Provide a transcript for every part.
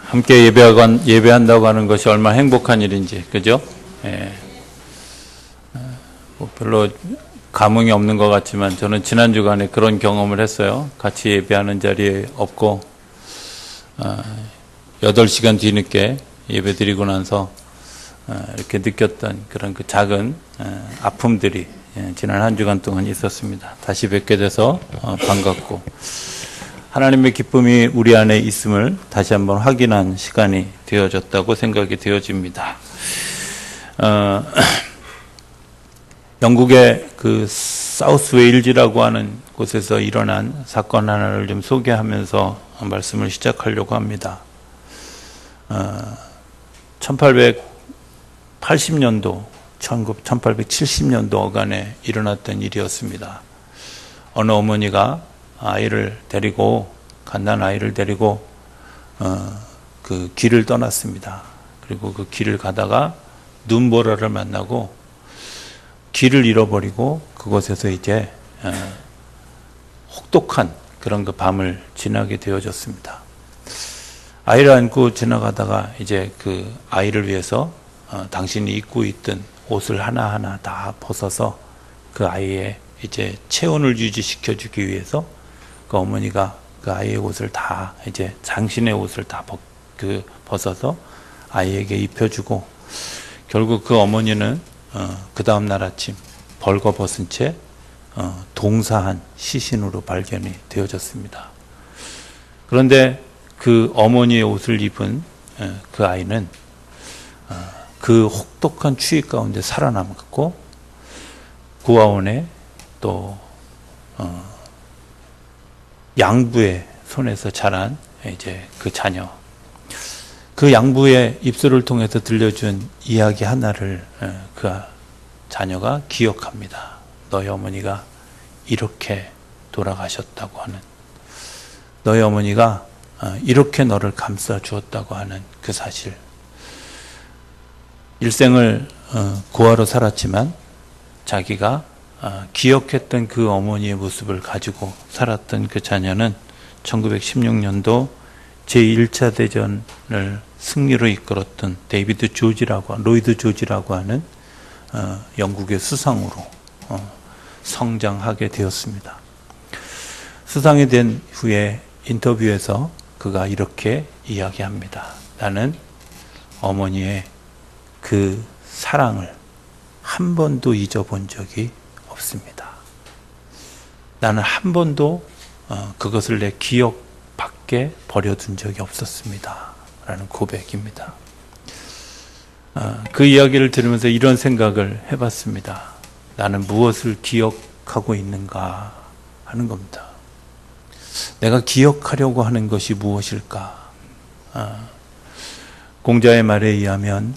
함께 예배한다고 하는 것이 얼마나 행복한 일인지, 그죠? 예. 뭐 별로 감흥이 없는 것 같지만 저는 지난 주간에 그런 경험을 했어요. 같이 예배하는 자리에 없고 8시간 뒤늦게 예배 드리고 나서 이렇게 느꼈던 그런 그 작은 아픔들이 지난 한 주간 동안 있었습니다. 다시 뵙게 돼서 반갑고 하나님의 기쁨이 우리 안에 있음을 다시 한번 확인한 시간이 되어졌다고 생각이 되어집니다. 영국의 그 사우스 웨일즈라고 하는 곳에서 일어난 사건 하나를 좀 소개하면서 말씀을 시작하려고 합니다. 1880년도, 1870년도 어간에 일어났던 일이었습니다. 어느 어머니가 갓난 아이를 데리고 그 길을 떠났습니다. 그리고 그 길을 가다가 눈보라를 만나고 길을 잃어버리고 그곳에서 이제 혹독한 그런 그 밤을 지나게 되어졌습니다. 아이를 안고 지나가다가 이제 그 아이를 위해서 당신이 입고 있던 옷을 하나하나 다 벗어서 그 아이의 이제 체온을 유지시켜 주기 위해서 그 어머니가 그 아이의 옷을 다 이제 당신의 옷을 다 벗어서 아이에게 입혀주고 결국 그 어머니는 그 다음날 아침 벌거벗은 채 동사한 시신으로 발견이 되어졌습니다. 그런데 그 어머니의 옷을 입은 그 아이는 그 혹독한 추위 가운데 살아남았고 구하원에 또 양부의 손에서 자란 이제 그 자녀, 그 양부의 입술을 통해서 들려준 이야기 하나를 그 자녀가 기억합니다. 너희 어머니가 이렇게 돌아가셨다고 하는, 너희 어머니가 이렇게 너를 감싸 주었다고 하는 그 사실. 일생을 고아로 살았지만 자기가 기억했던 그 어머니의 모습을 가지고 살았던 그 자녀는 1916년도 제1차 대전을 승리로 이끌었던 로이드 조지라고 하는 영국의 수상으로 성장하게 되었습니다. 수상이 된 후에 인터뷰에서 그가 이렇게 이야기합니다. 나는 어머니의 그 사랑을 한 번도 잊어본 적이 없습니다. 나는 한 번도 그것을 내 기억 밖에 버려둔 적이 없었습니다. 라는 고백입니다. 그 이야기를 들으면서 이런 생각을 해봤습니다. 나는 무엇을 기억하고 있는가 하는 겁니다. 내가 기억하려고 하는 것이 무엇일까? 공자의 말에 의하면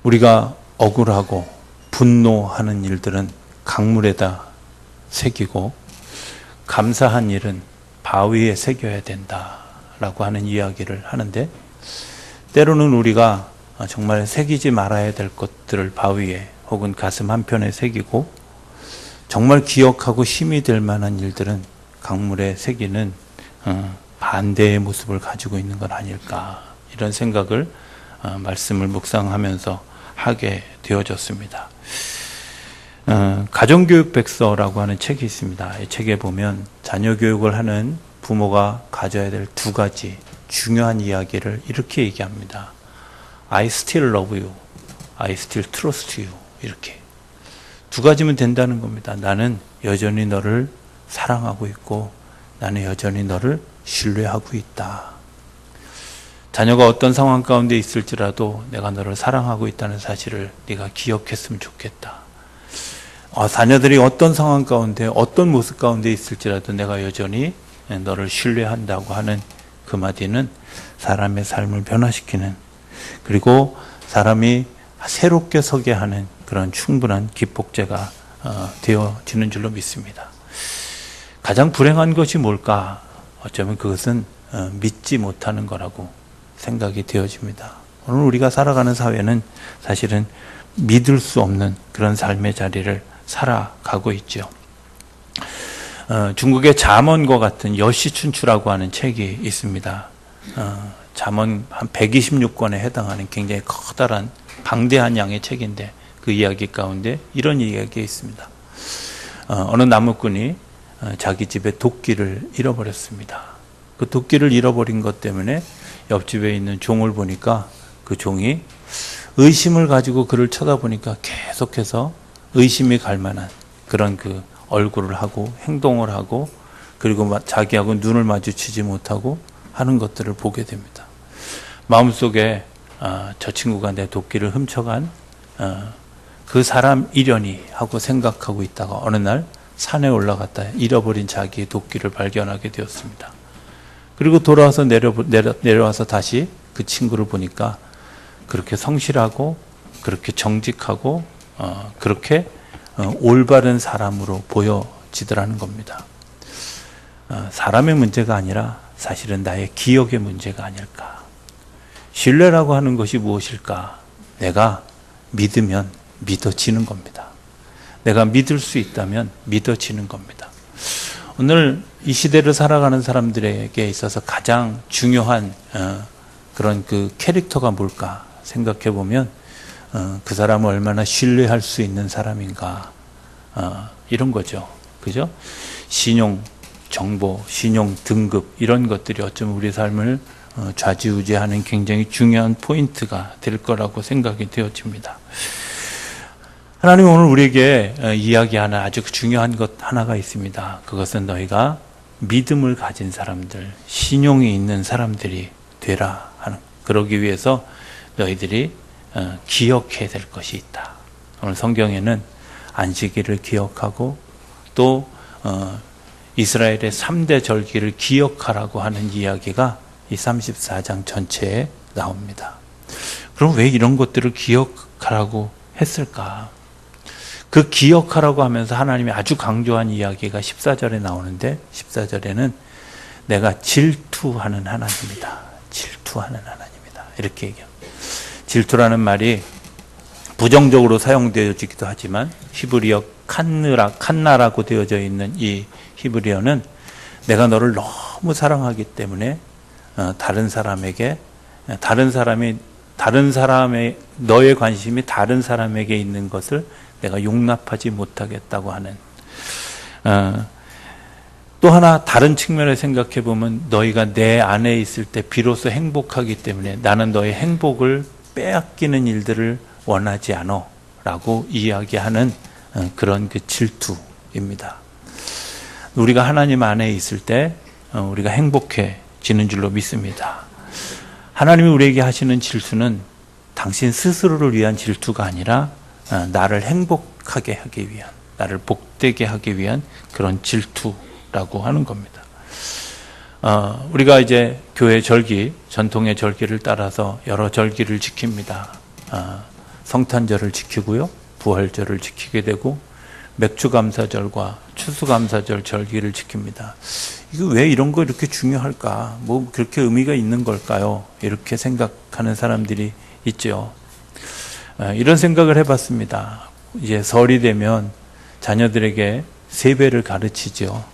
우리가 억울하고 분노하는 일들은 강물에다 새기고 감사한 일은 바위에 새겨야 된다라고 하는 이야기를 하는데, 때로는 우리가 정말 새기지 말아야 될 것들을 바위에 혹은 가슴 한편에 새기고 정말 기억하고 힘이 될 만한 일들은 강물에 새기는 반대의 모습을 가지고 있는 건 아닐까, 이런 생각을 말씀을 묵상하면서 하게 되어졌습니다. 가정교육백서라고 하는 책이 있습니다. 이 책에 보면 자녀 교육을 하는 부모가 가져야 될 2가지 중요한 이야기를 이렇게 얘기합니다. I still love you, I still trust you. 이렇게 2가지면 된다는 겁니다. 나는 여전히 너를 사랑하고 있고 나는 여전히 너를 신뢰하고 있다. 자녀가 어떤 상황 가운데 있을지라도 내가 너를 사랑하고 있다는 사실을 네가 기억했으면 좋겠다. 자녀들이 어떤 상황 가운데 어떤 모습 가운데 있을지라도 내가 여전히 너를 신뢰한다고 하는 그 마디는 사람의 삶을 변화시키는, 그리고 사람이 새롭게 서게 하는 그런 충분한 기폭제가 되어지는 줄로 믿습니다. 가장 불행한 것이 뭘까? 어쩌면 그것은 믿지 못하는 거라고 생각이 되어집니다. 오늘 우리가 살아가는 사회는 사실은 믿을 수 없는 그런 삶의 자리를 살아가고 있죠. 중국의 잠언과 같은 여시춘추라고 하는 책이 있습니다. 잠언 한 126권에 해당하는 굉장히 커다란 방대한 양의 책인데 그 이야기 가운데 이런 이야기가 있습니다. 어느 나무꾼이 자기 집에 도끼를 잃어버렸습니다. 그 도끼를 잃어버린 것 때문에 옆집에 있는 종을 보니까 그 종이 의심을 가지고 그를 쳐다보니까 계속해서 의심이 갈 만한 그런 그 얼굴을 하고 행동을 하고 그리고 자기하고 눈을 마주치지 못하고 하는 것들을 보게 됩니다. 마음속에 저 친구가 내 도끼를 훔쳐간 그 사람이려니 하고 생각하고 있다가 어느 날 산에 올라갔다 잃어버린 자기의 도끼를 발견하게 되었습니다. 그리고 돌아와서 내려와서 다시 그 친구를 보니까 그렇게 성실하고 그렇게 정직하고 그렇게 올바른 사람으로 보여지더라는 겁니다. 사람의 문제가 아니라 사실은 나의 기억의 문제가 아닐까. 신뢰라고 하는 것이 무엇일까? 내가 믿으면 믿어지는 겁니다. 내가 믿을 수 있다면 믿어지는 겁니다. 오늘 이 시대를 살아가는 사람들에게 있어서 가장 중요한 그런 그 캐릭터가 뭘까 생각해 보면 그 사람을 얼마나 신뢰할 수 있는 사람인가 이런 거죠. 그죠? 신용 정보, 신용 등급 이런 것들이 어쩌면 우리 삶을 좌지우지하는 굉장히 중요한 포인트가 될 거라고 생각이 되어집니다. 하나님 오늘 우리에게 이야기하는 아주 중요한 것 하나가 있습니다. 그것은 너희가 믿음을 가진 사람들, 신용이 있는 사람들이 되라 하는, 그러기 위해서 너희들이 기억해야 될 것이 있다. 오늘 성경에는 안식일을 기억하고 또 이스라엘의 3대 절기를 기억하라고 하는 이야기가 이 34장 전체에 나옵니다. 그럼 왜 이런 것들을 기억하라고 했을까? 그 기억하라고 하면서 하나님이 아주 강조한 이야기가 14절에 나오는데 14절에는 내가 질투하는 하나님이다. 질투하는 하나님이다. 이렇게 얘기합니다. 질투라는 말이 부정적으로 사용되어지기도 하지만 히브리어 칸나라고 되어져 있는 이 히브리어는 내가 너를 너무 사랑하기 때문에 다른 사람의 너의 관심이 다른 사람에게 있는 것을 내가 용납하지 못하겠다고 하는 또 하나 다른 측면을 생각해 보면 너희가 내 안에 있을 때 비로소 행복하기 때문에 나는 너의 행복을 빼앗기는 일들을 원하지 않아 라고 이야기하는 그런 그 질투입니다. 우리가 하나님 안에 있을 때 우리가 행복해지는 줄로 믿습니다. 하나님이 우리에게 하시는 질투는 당신 스스로를 위한 질투가 아니라 나를 행복하게 하기 위한, 나를 복되게 하기 위한 그런 질투라고 하는 겁니다. 우리가 이제 교회 절기, 전통의 절기를 따라서 여러 절기를 지킵니다. 성탄절을 지키고요, 부활절을 지키게 되고 맥주감사절과 추수감사절 절기를 지킵니다. 이거 왜 이런 거 이렇게 중요할까? 뭐 그렇게 의미가 있는 걸까요? 이렇게 생각하는 사람들이 있죠. 이런 생각을 해봤습니다. 이제 설이 되면 자녀들에게 세배를 가르치죠.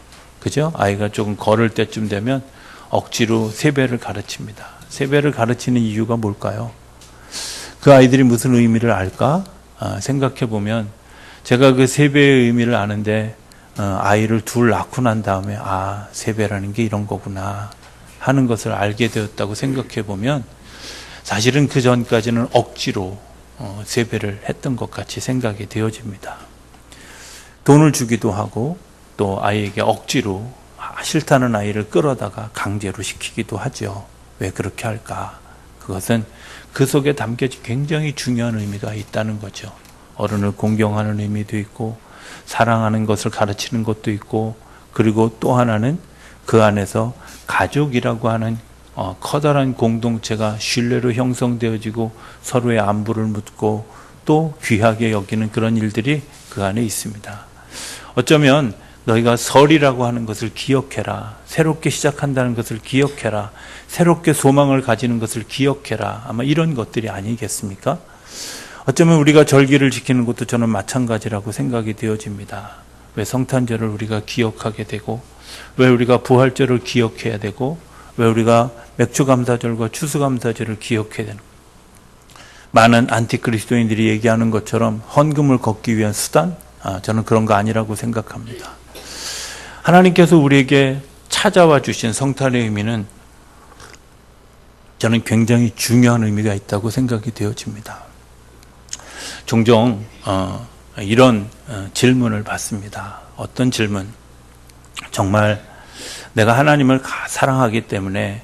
그죠? 아이가 조금 걸을 때쯤 되면 억지로 세배를 가르칩니다. 세배를 가르치는 이유가 뭘까요? 그 아이들이 무슨 의미를 알까? 생각해 보면 제가 그 세배의 의미를 아는데 아이를 둘 낳고 난 다음에 세배라는 게 이런 거구나 하는 것을 알게 되었다고 생각해 보면 사실은 그 전까지는 억지로 세배를 했던 것 같이 생각이 되어집니다. 돈을 주기도 하고 또 아이에게 억지로 싫다는 아이를 끌어다가 강제로 시키기도 하죠. 왜 그렇게 할까? 그것은 그 속에 담겨진 굉장히 중요한 의미가 있다는 거죠. 어른을 공경하는 의미도 있고 사랑하는 것을 가르치는 것도 있고 그리고 또 하나는 그 안에서 가족이라고 하는 커다란 공동체가 신뢰로 형성되어지고 서로의 안부를 묻고 또 귀하게 여기는 그런 일들이 그 안에 있습니다. 어쩌면 너희가 설이라고 하는 것을 기억해라. 새롭게 시작한다는 것을 기억해라. 새롭게 소망을 가지는 것을 기억해라. 아마 이런 것들이 아니겠습니까? 어쩌면 우리가 절기를 지키는 것도 저는 마찬가지라고 생각이 되어집니다. 왜 성탄절을 우리가 기억하게 되고, 왜 우리가 부활절을 기억해야 되고, 왜 우리가 맥주감사절과 추수감사절을 기억해야 되는, 많은 안티그리스도인들이 얘기하는 것처럼 헌금을 걷기 위한 수단? 저는 그런 거 아니라고 생각합니다. 하나님께서 우리에게 찾아와 주신 성탄의 의미는 저는 굉장히 중요한 의미가 있다고 생각이 되어집니다. 종종 이런 질문을 받습니다. 어떤 질문? 정말 내가 하나님을 사랑하기 때문에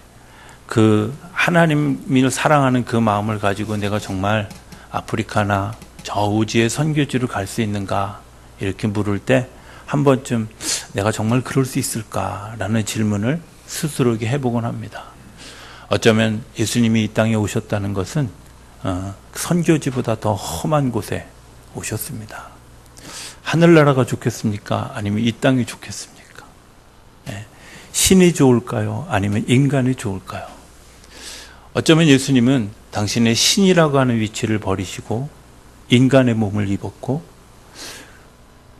그 하나님을 사랑하는 그 마음을 가지고 내가 정말 아프리카나 저 우지의 선교지로 갈 수 있는가? 이렇게 물을 때 한 번쯤 내가 정말 그럴 수 있을까라는 질문을 스스로에게 해보곤 합니다. 어쩌면 예수님이 이 땅에 오셨다는 것은 선교지보다 더 험한 곳에 오셨습니다. 하늘나라가 좋겠습니까? 아니면 이 땅이 좋겠습니까? 신이 좋을까요? 아니면 인간이 좋을까요? 어쩌면 예수님은 당신의 신이라고 하는 위치를 버리시고 인간의 몸을 입었고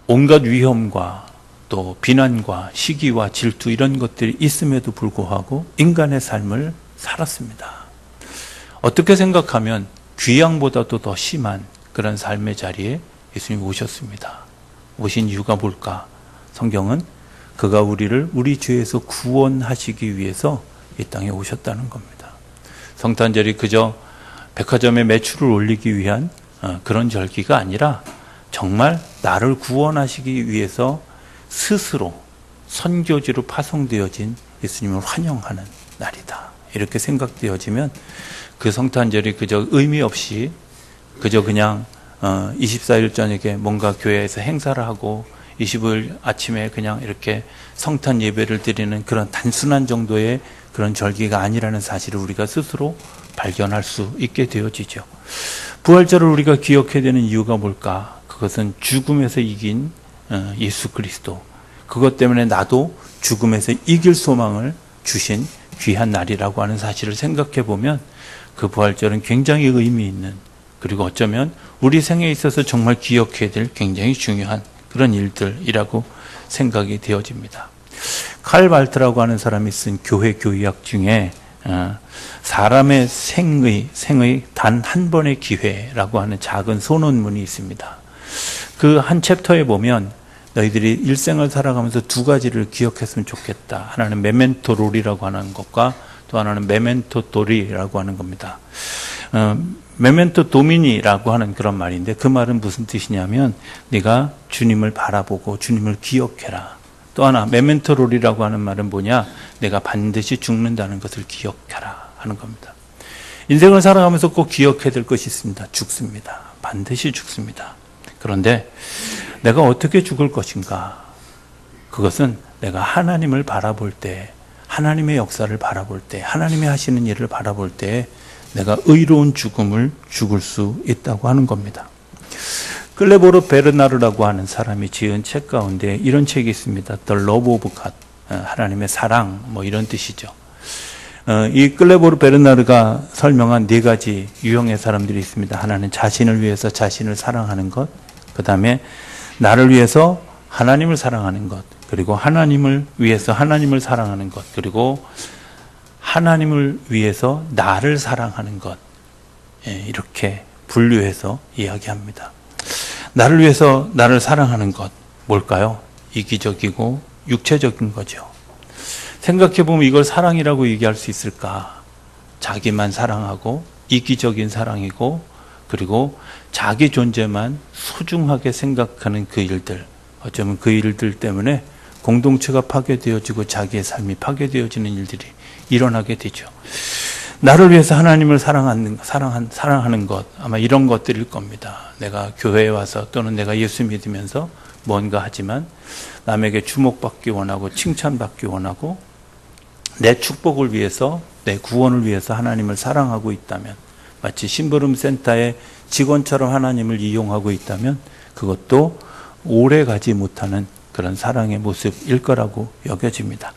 온갖 위험과 또 비난과 시기와 질투 이런 것들이 있음에도 불구하고 인간의 삶을 살았습니다. 어떻게 생각하면 귀양보다도 더 심한 그런 삶의 자리에 예수님이 오셨습니다. 오신 이유가 뭘까? 성경은 그가 우리를 우리 죄에서 구원하시기 위해서 이 땅에 오셨다는 겁니다. 성탄절이 그저 백화점에 매출을 올리기 위한 그런 절기가 아니라 정말 나를 구원하시기 위해서 스스로 선교지로 파송되어진 예수님을 환영하는 날이다. 이렇게 생각되어지면 그 성탄절이 그저 의미 없이 그저 그냥 24일 저녁에 뭔가 교회에서 행사를 하고 25일 아침에 그냥 이렇게 성탄 예배를 드리는 그런 단순한 정도의 그런 절기가 아니라는 사실을 우리가 스스로 발견할 수 있게 되어지죠. 부활절을 우리가 기억해야 되는 이유가 뭘까? 그것은 죽음에서 이긴 예수 그리스도, 그것 때문에 나도 죽음에서 이길 소망을 주신 귀한 날이라고 하는 사실을 생각해 보면 그 부활절은 굉장히 의미 있는, 그리고 어쩌면 우리 생에 있어서 정말 기억해야 될 굉장히 중요한 그런 일들이라고 생각이 되어집니다. 칼 발트라고 하는 사람이 쓴 교회 교의학 중에 사람의 생의 단 한 번의 기회라고 하는 작은 소논문이 있습니다. 그 한 챕터에 보면 너희들이 일생을 살아가면서 두 가지를 기억했으면 좋겠다. 하나는 메멘토 롤이라고 하는 것과 또 하나는 메멘토 도리라고 하는 겁니다. 메멘토 도미니라고 하는 그런 말인데 그 말은 무슨 뜻이냐면 네가 주님을 바라보고 주님을 기억해라. 또 하나 메멘토 롤이라고 하는 말은 뭐냐? 내가 반드시 죽는다는 것을 기억해라 하는 겁니다. 인생을 살아가면서 꼭 기억해야 될 것이 있습니다. 죽습니다. 반드시 죽습니다. 그런데 내가 어떻게 죽을 것인가? 그것은 내가 하나님을 바라볼 때, 하나님의 역사를 바라볼 때, 하나님이 하시는 일을 바라볼 때 내가 의로운 죽음을 죽을 수 있다고 하는 겁니다. 클레보르 베르나르라고 하는 사람이 지은 책 가운데 이런 책이 있습니다. The Love of God, 하나님의 사랑, 뭐 이런 뜻이죠. 이 클레보르 베르나르가 설명한 네 가지 유형의 사람들이 있습니다. 하나는 자신을 위해서 자신을 사랑하는 것, 그 다음에 나를 위해서 하나님을 사랑하는 것, 그리고 하나님을 위해서 하나님을 사랑하는 것, 그리고 하나님을 위해서 나를 사랑하는 것, 이렇게 분류해서 이야기합니다. 나를 위해서 나를 사랑하는 것, 뭘까요? 이기적이고 육체적인 거죠. 생각해보면 이걸 사랑이라고 얘기할 수 있을까? 자기만 사랑하고 이기적인 사랑이고, 그리고 자기 존재만 소중하게 생각하는 그 일들, 어쩌면 그 일들 때문에 공동체가 파괴되어지고 자기의 삶이 파괴되어지는 일들이 일어나게 되죠. 나를 위해서 하나님을 사랑하는 것, 아마 이런 것들일 겁니다. 내가 교회에 와서 또는 내가 예수 믿으면서 뭔가 하지만 남에게 주목받기 원하고 칭찬받기 원하고 내 축복을 위해서, 내 구원을 위해서 하나님을 사랑하고 있다면, 마치 심부름센터의 직원처럼 하나님을 이용하고 있다면 그것도 오래 가지 못하는 그런 사랑의 모습일 거라고 여겨집니다.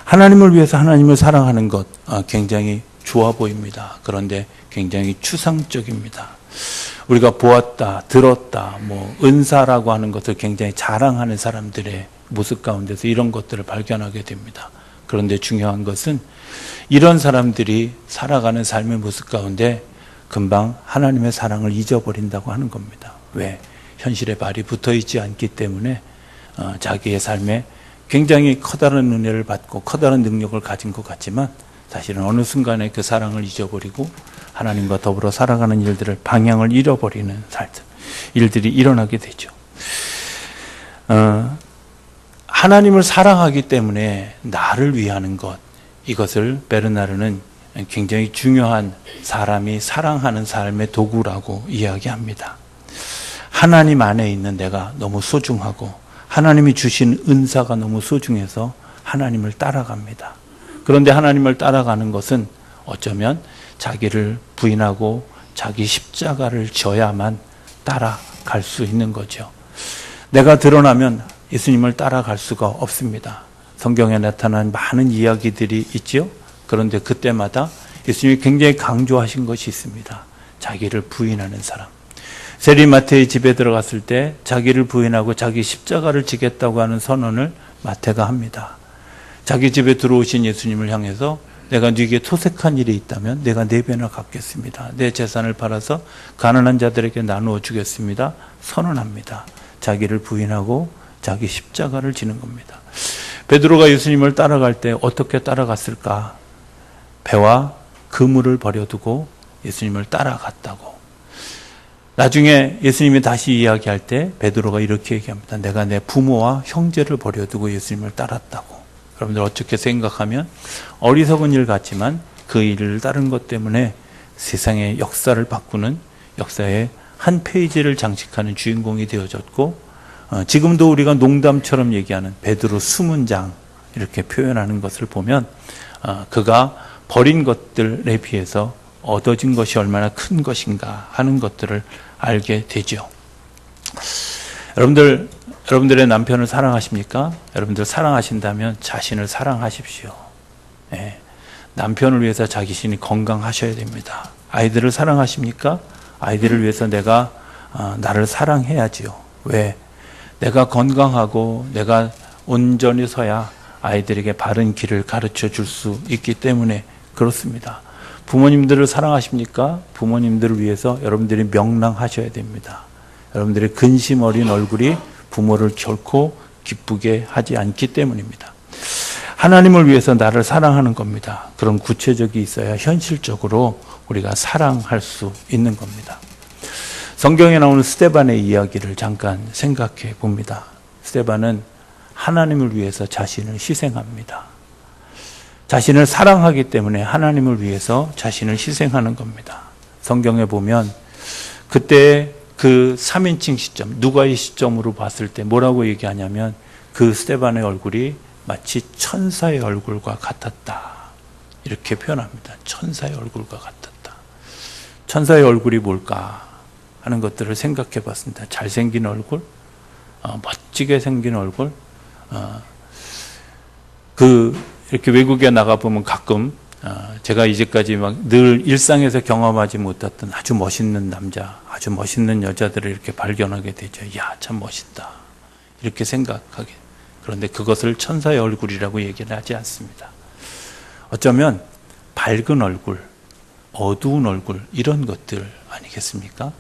하나님을 위해서 하나님을 사랑하는 것 굉장히 좋아 보입니다. 그런데 굉장히 추상적입니다. 우리가 보았다, 들었다, 은사라고 하는 것을 굉장히 자랑하는 사람들의 모습 가운데서 이런 것들을 발견하게 됩니다. 그런데 중요한 것은 이런 사람들이 살아가는 삶의 모습 가운데 금방 하나님의 사랑을 잊어버린다고 하는 겁니다. 왜? 현실에 발이 붙어 있지 않기 때문에 자기의 삶에 굉장히 커다란 은혜를 받고 커다란 능력을 가진 것 같지만 사실은 어느 순간에 그 사랑을 잊어버리고 하나님과 더불어 살아가는 일들을 방향을 잃어버리는 일들이 일어나게 되죠. 하나님을 사랑하기 때문에 나를 위하는 것, 이것을 베르나르는 굉장히 중요한 사람이 사랑하는 삶의 도구라고 이야기합니다. 하나님 안에 있는 내가 너무 소중하고 하나님이 주신 은사가 너무 소중해서 하나님을 따라갑니다. 그런데 하나님을 따라가는 것은 어쩌면 자기를 부인하고 자기 십자가를 져야만 따라갈 수 있는 거죠. 내가 드러나면 예수님을 따라갈 수가 없습니다. 성경에 나타난 많은 이야기들이 있죠. 그런데 그때마다 예수님이 굉장히 강조하신 것이 있습니다. 자기를 부인하는 사람. 세리마태의 집에 들어갔을 때 자기를 부인하고 자기 십자가를 지겠다고 하는 선언을 마태가 합니다. 자기 집에 들어오신 예수님을 향해서 내가 네게 토색한 일이 있다면 내가 4배나 갚겠습니다. 내 재산을 팔아서 가난한 자들에게 나누어 주겠습니다. 선언합니다. 자기를 부인하고 자기 십자가를 지는 겁니다. 베드로가 예수님을 따라갈 때 어떻게 따라갔을까? 배와 그물을 버려두고 예수님을 따라갔다고. 나중에 예수님이 다시 이야기할 때 베드로가 이렇게 얘기합니다. 내가 내 부모와 형제를 버려두고 예수님을 따랐다고. 여러분들 어떻게 생각하면 어리석은 일 같지만 그 일을 따른 것 때문에 세상의 역사를 바꾸는 역사의 한 페이지를 장식하는 주인공이 되어졌고, 지금도 우리가 농담처럼 얘기하는 베드로 수문장 이렇게 표현하는 것을 보면 그가 버린 것들에 비해서 얻어진 것이 얼마나 큰 것인가 하는 것들을 알게 되죠. 여러분들의 남편을 사랑하십니까? 여러분들 사랑하신다면 자신을 사랑하십시오. 예, 남편을 위해서 자신이 건강하셔야 됩니다. 아이들을 사랑하십니까? 아이들을 위해서 내가 나를 사랑해야지요. 왜? 내가 건강하고 내가 온전히 서야 아이들에게 바른 길을 가르쳐 줄 수 있기 때문에 그렇습니다. 부모님들을 사랑하십니까? 부모님들을 위해서 여러분들이 명랑하셔야 됩니다. 여러분들의 근심 어린 얼굴이 부모를 결코 기쁘게 하지 않기 때문입니다. 하나님을 위해서 나를 사랑하는 겁니다. 그런 구체적이 있어야 현실적으로 우리가 사랑할 수 있는 겁니다. 성경에 나오는 스데반의 이야기를 잠깐 생각해 봅니다. 스데반은 하나님을 위해서 자신을 희생합니다. 자신을 사랑하기 때문에 하나님을 위해서 자신을 희생하는 겁니다. 성경에 보면 그때 그 3인칭 시점, 누가의 시점으로 봤을 때 뭐라고 얘기하냐면 그 스데반의 얼굴이 마치 천사의 얼굴과 같았다. 이렇게 표현합니다. 천사의 얼굴과 같았다. 천사의 얼굴이 뭘까 하는 것들을 생각해 봤습니다. 잘생긴 얼굴, 멋지게 생긴 얼굴, 이렇게 외국에 나가보면 가끔 제가 이제까지 막 늘 일상에서 경험하지 못했던 아주 멋있는 남자, 아주 멋있는 여자들을 이렇게 발견하게 되죠. 야, 참 멋있다. 이렇게 생각하게. 그런데 그것을 천사의 얼굴이라고 얘기를 하지 않습니다. 어쩌면 밝은 얼굴, 어두운 얼굴, 이런 것들 아니겠습니까?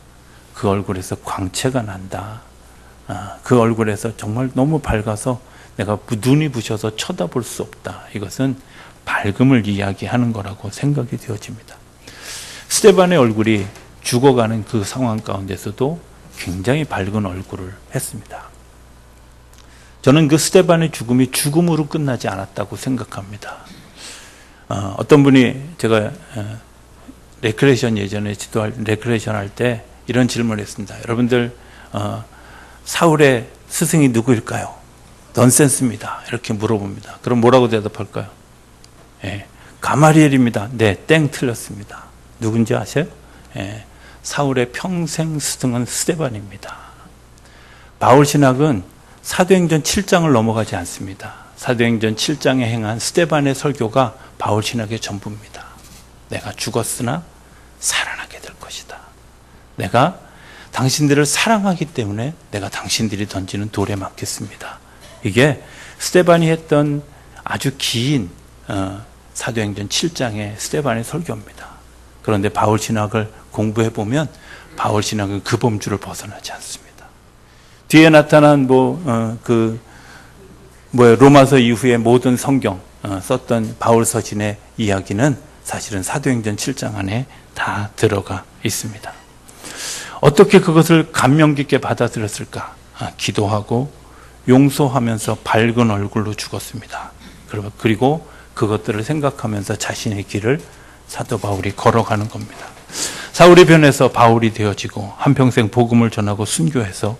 그 얼굴에서 광채가 난다. 그 얼굴에서 정말 너무 밝아서 내가 눈이 부셔서 쳐다볼 수 없다. 이것은 밝음을 이야기하는 거라고 생각이 되어집니다. 스데반의 얼굴이 죽어가는 그 상황 가운데서도 굉장히 밝은 얼굴을 했습니다. 저는 그 스데반의 죽음이 죽음으로 끝나지 않았다고 생각합니다. 어떤 분이 제가 레크레이션 예전에 지도할 레크레이션 할 때 이런 질문을 했습니다. 여러분들 사울의 스승이 누구일까요? 넌센스입니다. 이렇게 물어봅니다. 그럼 뭐라고 대답할까요? 예, 가마리엘입니다. 네, 땡 틀렸습니다. 누군지 아세요? 예, 사울의 평생 스승은 스데반입니다. 바울 신학은 사도행전 7장을 넘어가지 않습니다. 사도행전 7장에 행한 스데반의 설교가 바울 신학의 전부입니다. 내가 죽었으나 살아나게 될 것이다. 내가 당신들을 사랑하기 때문에 내가 당신들이 던지는 돌에 맞겠습니다. 이게 스데반이 했던 아주 긴 사도행전 7장의 스데반의 설교입니다. 그런데 바울 신학을 공부해 보면 바울 신학은 그 범주를 벗어나지 않습니다. 뒤에 나타난 로마서 이후의 모든 성경 썼던 바울 서신의 이야기는 사실은 사도행전 7장 안에 다 들어가 있습니다. 어떻게 그것을 감명 깊게 받아들였을까? 기도하고 용서하면서 밝은 얼굴로 죽었습니다. 그리고 그것들을 생각하면서 자신의 길을 사도 바울이 걸어가는 겁니다. 사울의 변에서 바울이 되어지고 한평생 복음을 전하고 순교해서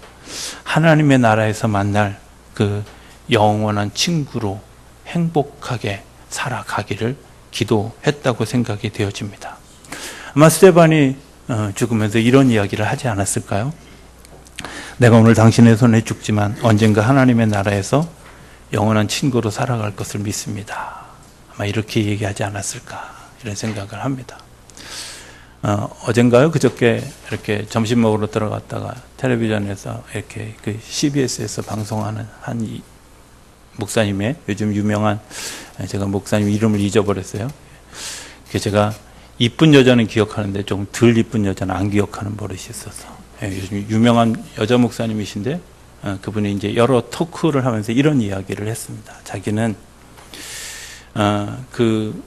하나님의 나라에서 만날 그 영원한 친구로 행복하게 살아가기를 기도했다고 생각이 되어집니다. 아마 스데반이 죽으면서 이런 이야기를 하지 않았을까요? 내가 오늘 당신의 손에 죽지만 언젠가 하나님의 나라에서 영원한 친구로 살아갈 것을 믿습니다. 아마 이렇게 얘기하지 않았을까 이런 생각을 합니다. 어젠가요? 그저께 이렇게 점심 먹으러 들어갔다가 텔레비전에서 이렇게 그 CBS에서 방송하는 한 목사님의 요즘 유명한, 제가 목사님 이름을 잊어버렸어요. 제가 이쁜 여자는 기억하는데 좀 덜 이쁜 여자는 안 기억하는 버릇이 있어서, 요즘 유명한 여자 목사님이신데 그분이 이제 여러 토크를 하면서 이런 이야기를 했습니다. 자기는 그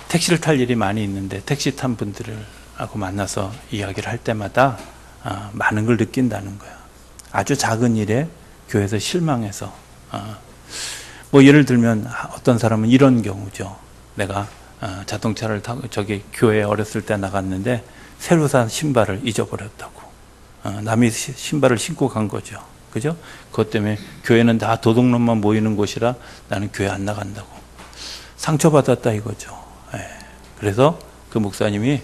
택시를 탈 일이 많이 있는데 택시 탄 분들하고 만나서 이야기를 할 때마다 많은 걸 느낀다는 거야. 아주 작은 일에 교회에서 실망해서, 예를 들면 어떤 사람은 이런 경우죠. 내가 자동차를 타고 저기 교회에 어렸을 때 나갔는데 새로 산 신발을 잊어버렸다고. 남이 신발을 신고 간 거죠. 그죠? 그것 때문에 교회는 다 도둑놈만 모이는 곳이라 나는 교회 안 나간다고. 상처받았다 이거죠. 그래서 그 목사님이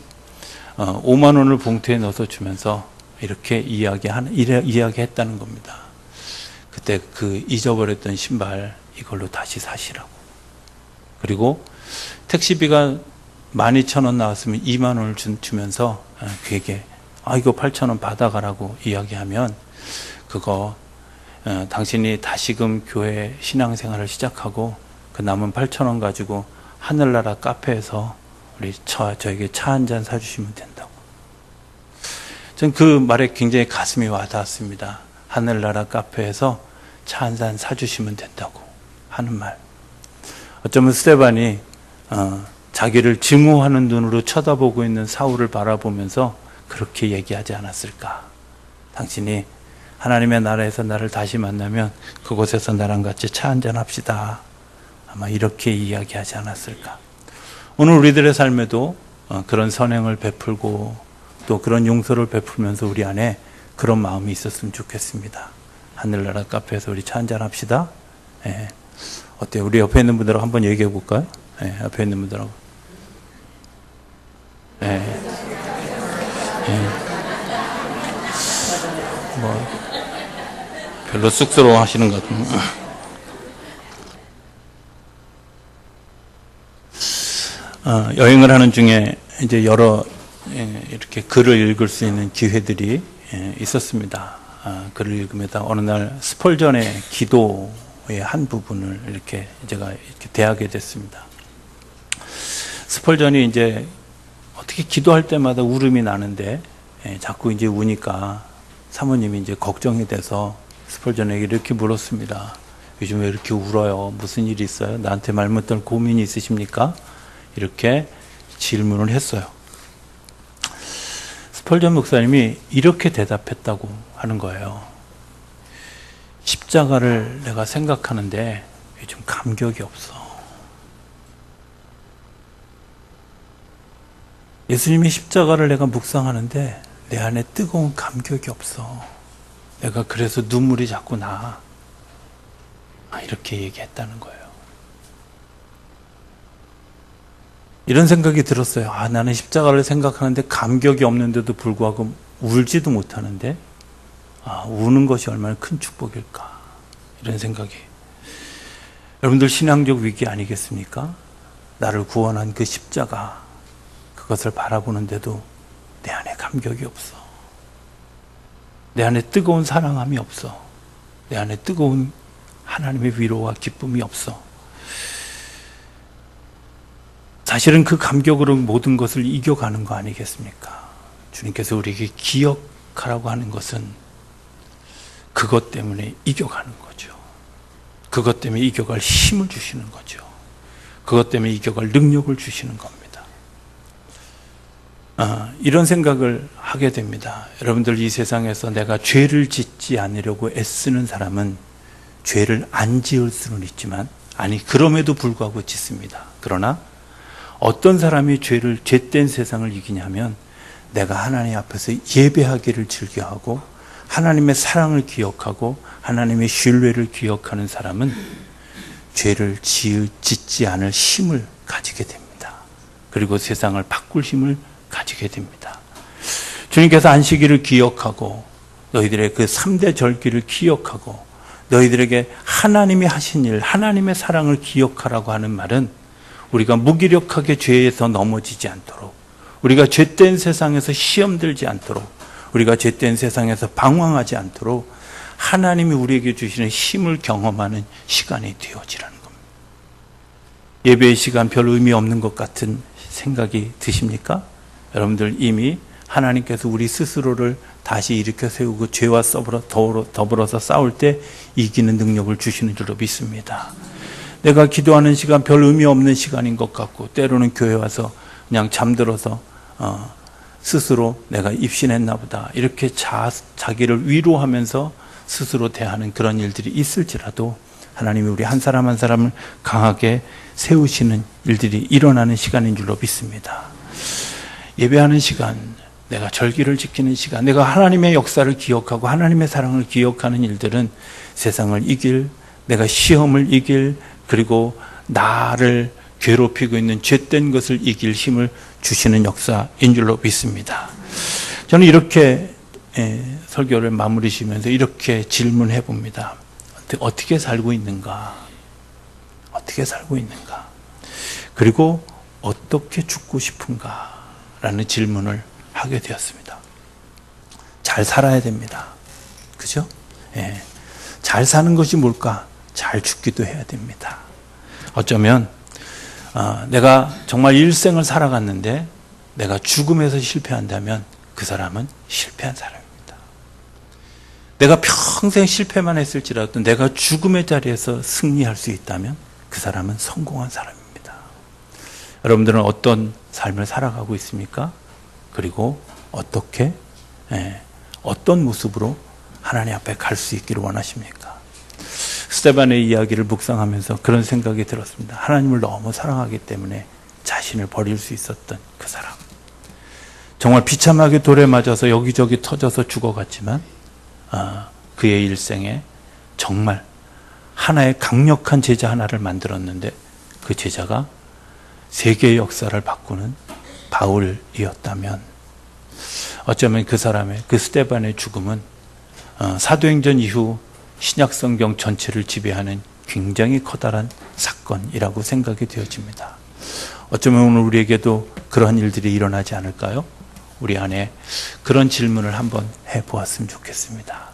5만 원을 봉투에 넣어서 주면서 이렇게 이야기했다는 겁니다. 그때 그 잊어버렸던 신발 이걸로 다시 사시라고. 그리고 택시비가 12,000원 나왔으면 2만 원을 주면서 그에게 이거 8,000원 받아가라고 이야기하면 그거 당신이 다시금 교회 신앙생활을 시작하고 그 남은 8,000원 가지고 하늘나라 카페에서 저에게 차 한 잔 사주시면 된다고. 전 그 말에 굉장히 가슴이 와닿았습니다. 하늘나라 카페에서 차 한 잔 사주시면 된다고 하는 말. 어쩌면 스데반이 자기를 증오하는 눈으로 쳐다보고 있는 사울을 바라보면서 그렇게 얘기하지 않았을까. 당신이 하나님의 나라에서 나를 다시 만나면 그곳에서 나랑 같이 차 한잔 합시다. 아마 이렇게 이야기하지 않았을까. 오늘 우리들의 삶에도 그런 선행을 베풀고 또 그런 용서를 베풀면서 우리 안에 그런 마음이 있었으면 좋겠습니다. 하늘나라 카페에서 우리 차 한잔 합시다. 어때요? 우리 옆에 있는 분들하고 한번 얘기해 볼까요? 옆에 있는 분들하고. 별로 쑥스러워 하시는 것 같은데. 여행을 하는 중에 이제 여러 이렇게 글을 읽을 수 있는 기회들이 있었습니다. 글을 읽으면서 어느 날 스펄전의 기도의 한 부분을 이렇게 제가 이렇게 대하게 됐습니다. 스펄전이 이제 어떻게 기도할 때마다 울음이 나는데 자꾸 이제 우니까 사모님이 이제 걱정이 돼서 스펄전에게 이렇게 물었습니다. 요즘 왜 이렇게 울어요? 무슨 일이 있어요? 나한테 말 못할 고민이 있으십니까? 이렇게 질문을 했어요. 스펄전 목사님이 이렇게 대답했다고 하는 거예요. 십자가를 내가 생각하는데 요즘 감격이 없어. 예수님의 십자가를 내가 묵상하는데 내 안에 뜨거운 감격이 없어. 내가 그래서 눈물이 자꾸 나. 이렇게 얘기했다는 거예요. 이런 생각이 들었어요. 나는 십자가를 생각하는데 감격이 없는데도 불구하고 울지도 못하는데 우는 것이 얼마나 큰 축복일까. 이런 생각이. 여러분들 신앙적 위기 아니겠습니까? 나를 구원한 그 십자가, 그것을 바라보는데도 내 안에 감격이 없어. 내 안에 뜨거운 사랑함이 없어. 내 안에 뜨거운 하나님의 위로와 기쁨이 없어. 사실은 그 감격으로 모든 것을 이겨가는 거 아니겠습니까? 주님께서 우리에게 기억하라고 하는 것은 그것 때문에 이겨가는 거죠. 그것 때문에 이겨갈 힘을 주시는 거죠. 그것 때문에 이겨갈 능력을 주시는 겁니다. 이런 생각을 하게 됩니다. 여러분들, 이 세상에서 내가 죄를 짓지 않으려고 애쓰는 사람은 죄를 안 지을 수는 있지만, 아니 그럼에도 불구하고 짓습니다. 그러나 어떤 사람이 죄된 세상을 이기냐면, 내가 하나님 앞에서 예배하기를 즐겨하고 하나님의 사랑을 기억하고 하나님의 신뢰를 기억하는 사람은 죄를 짓지 않을 힘을 가지게 됩니다. 그리고 세상을 바꿀 힘을 가지게 됩니다. 주님께서 안식일을 기억하고 너희들의 그 3대 절기를 기억하고 너희들에게 하나님이 하신 일, 하나님의 사랑을 기억하라고 하는 말은 우리가 무기력하게 죄에서 넘어지지 않도록, 우리가 죄된 세상에서 시험 들지 않도록, 우리가 죄된 세상에서 방황하지 않도록 하나님이 우리에게 주시는 힘을 경험하는 시간이 되어지라는 겁니다. 예배의 시간 별 의미 없는 것 같은 생각이 드십니까? 여러분들, 이미 하나님께서 우리 스스로를 다시 일으켜 세우고 죄와 더불어서 싸울 때 이기는 능력을 주시는 줄로 믿습니다. 내가 기도하는 시간 별 의미 없는 시간인 것 같고, 때로는 교회 와서 그냥 잠들어서 스스로 내가 입신했나 보다 이렇게 자기를 위로하면서 스스로 대하는 그런 일들이 있을지라도 하나님이 우리 한 사람 한 사람을 강하게 세우시는 일들이 일어나는 시간인 줄로 믿습니다. 예배하는 시간, 내가 절기를 지키는 시간, 내가 하나님의 역사를 기억하고 하나님의 사랑을 기억하는 일들은 세상을 이길, 내가 시험을 이길, 그리고 나를 괴롭히고 있는 죄된 것을 이길 힘을 주시는 역사인 줄로 믿습니다. 저는 이렇게 설교를 마무리 지면서 이렇게 질문해 봅니다. 어떻게 살고 있는가? 어떻게 살고 있는가? 그리고 어떻게 죽고 싶은가? 라는 질문을 하게 되었습니다. 잘 살아야 됩니다. 그죠? 예. 잘 사는 것이 뭘까? 잘 죽기도 해야 됩니다. 어쩌면 내가 정말 일생을 살아갔는데 내가 죽음에서 실패한다면 그 사람은 실패한 사람입니다. 내가 평생 실패만 했을지라도 내가 죽음의 자리에서 승리할 수 있다면 그 사람은 성공한 사람입니다. 여러분들은 어떤 삶을 살아가고 있습니까? 그리고 어떻게, 어떤 모습으로 하나님 앞에 갈 수 있기를 원하십니까? 스데반의 이야기를 묵상하면서 그런 생각이 들었습니다. 하나님을 너무 사랑하기 때문에 자신을 버릴 수 있었던 그 사람. 정말 비참하게 돌에 맞아서 여기저기 터져서 죽어갔지만 그의 일생에 정말 하나의 강력한 제자 하나를 만들었는데 그 제자가 세계의 역사를 바꾸는 바울이었다면 어쩌면 그 사람의, 그 스데반의 죽음은 사도행전 이후 신약성경 전체를 지배하는 굉장히 커다란 사건이라고 생각이 되어집니다. 어쩌면 오늘 우리에게도 그러한 일들이 일어나지 않을까요? 우리 안에 그런 질문을 한번 해보았으면 좋겠습니다.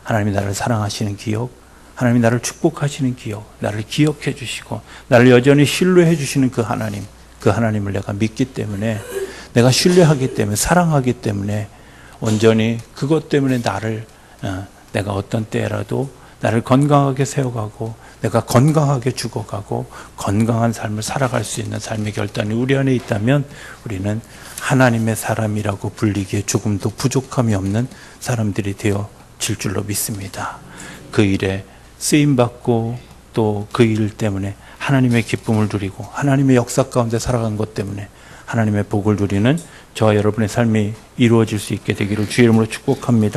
하나님이 나를 사랑하시는 기억, 하나님이 나를 축복하시는 기억, 나를 기억해 주시고 나를 여전히 신뢰해 주시는 그 하나님을 내가 믿기 때문에, 내가 신뢰하기 때문에, 사랑하기 때문에 온전히 그것 때문에 내가 어떤 때라도 나를 건강하게 세워가고 내가 건강하게 죽어가고 건강한 삶을 살아갈 수 있는 삶의 결단이 우리 안에 있다면 우리는 하나님의 사람이라고 불리기에 조금도 부족함이 없는 사람들이 되어질 줄로 믿습니다. 그 일에 쓰임받고 또 그 일 때문에 하나님의 기쁨을 누리고 하나님의 역사 가운데 살아간 것 때문에 하나님의 복을 누리는 저와 여러분의 삶이 이루어질 수 있게 되기를 주의 이름으로 축복합니다.